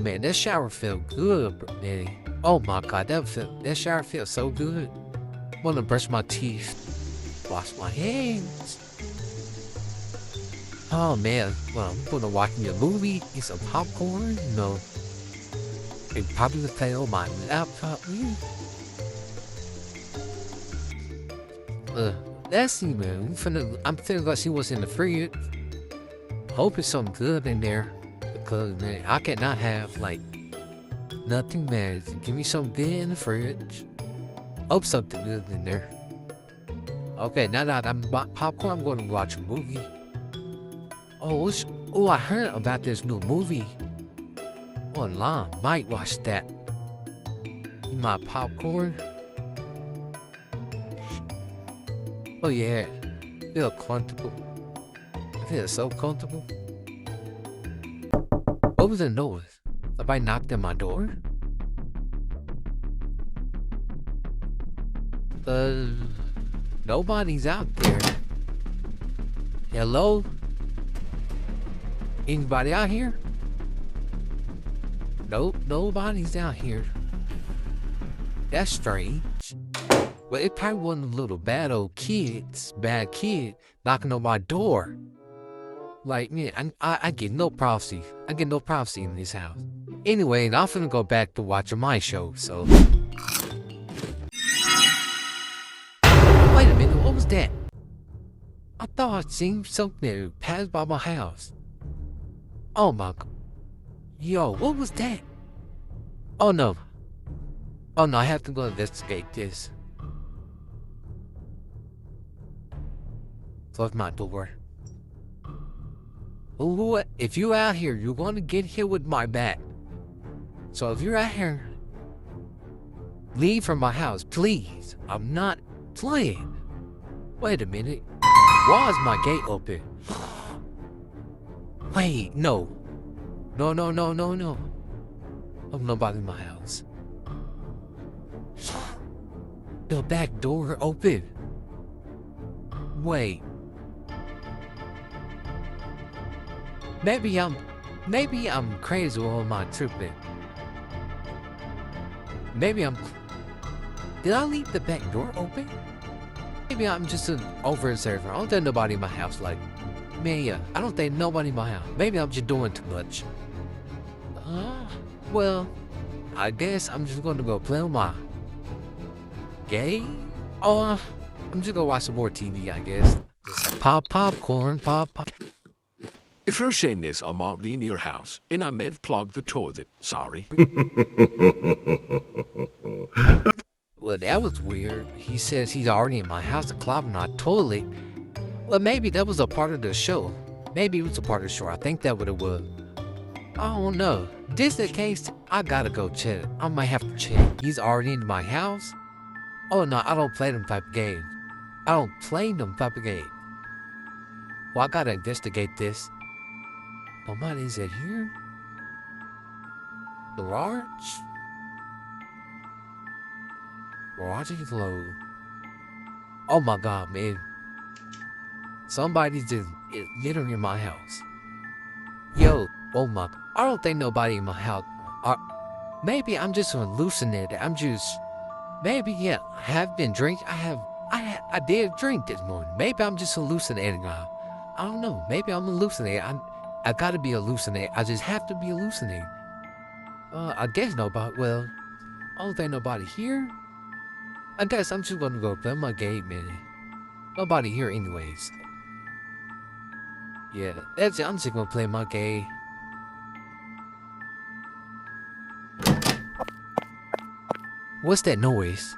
man, that shower felt good, man. Oh my god, that shower feels so good. Wanna brush my teeth, wash my hands. Oh man, well, I'm gonna watch me a movie, eat some popcorn, and probably play on my laptop. Let's see, man. I'm finna go see what's in the fridge. Hope it's something good in there, because man, I cannot have like nothing bad. Give me something good in the fridge. Hope something good in there. Okay, now that I'm popcorn, I'm going to watch a movie. Oh, I heard about this new movie online. Might watch that. Eat my popcorn. Oh yeah, feel comfortable. I feel so comfortable. What was the noise? Somebody knocked on my door? Nobody's out there. Hello? Anybody out here? Nope, nobody's out here. That's strange. Well, it probably wasn't a little bad kid knocking on my door. Like, man, I get no privacy. I get no privacy in this house. Anyway, I'm finna go back to watching my show, so. Wait a minute, what was that? I thought I'd seen something pass by my house. Oh my god. Yo, what was that? Oh no, I have to go investigate this. Close my door. Ooh, if you out here, you're gonna get hit with my bat. So if you're out here, leave from my house, please. I'm not playing. Wait a minute. Why is my gate open? Wait, no. No. There's nobody in my house. The back door open. Wait. Maybe I'm crazy or am I tripping? Did I leave the back door open? Maybe I'm just an overobserver. I don't think nobody in my house like, man, yeah, I don't think nobody in my house. Maybe I'm just doing too much. Well, I guess I'm just gonna go play on my game. I'm just gonna watch some more TV, I guess. Popcorn. If you're saying this, I'm already in your house, and I may have clogged the toilet. Sorry. Well, that was weird. He says he's already in my house and clogging my toilet. Well, maybe that was a part of the show. Maybe it was a part of the show. I think that what it was. I don't know. This is the case, I gotta go check. I might have to check. He's already in my house? Oh no, I don't play them type of games. Well, I gotta investigate this. Nobody is it here? Garage is low. Oh my god, man. Somebody's just literally in my house. Yo, oh my, I don't think nobody in my house. Maybe I'm just hallucinating. Maybe, yeah, I have been drinking. I did drink this morning. Maybe I'm just hallucinating now. I don't know. Maybe I'm hallucinating. I gotta be hallucinating. I just have to be hallucinating. I guess nobody, well, I don't think nobody here. I guess I'm just gonna go play my game, man. Nobody here anyways. Yeah, that's it. I'm just gonna play my game. What's that noise?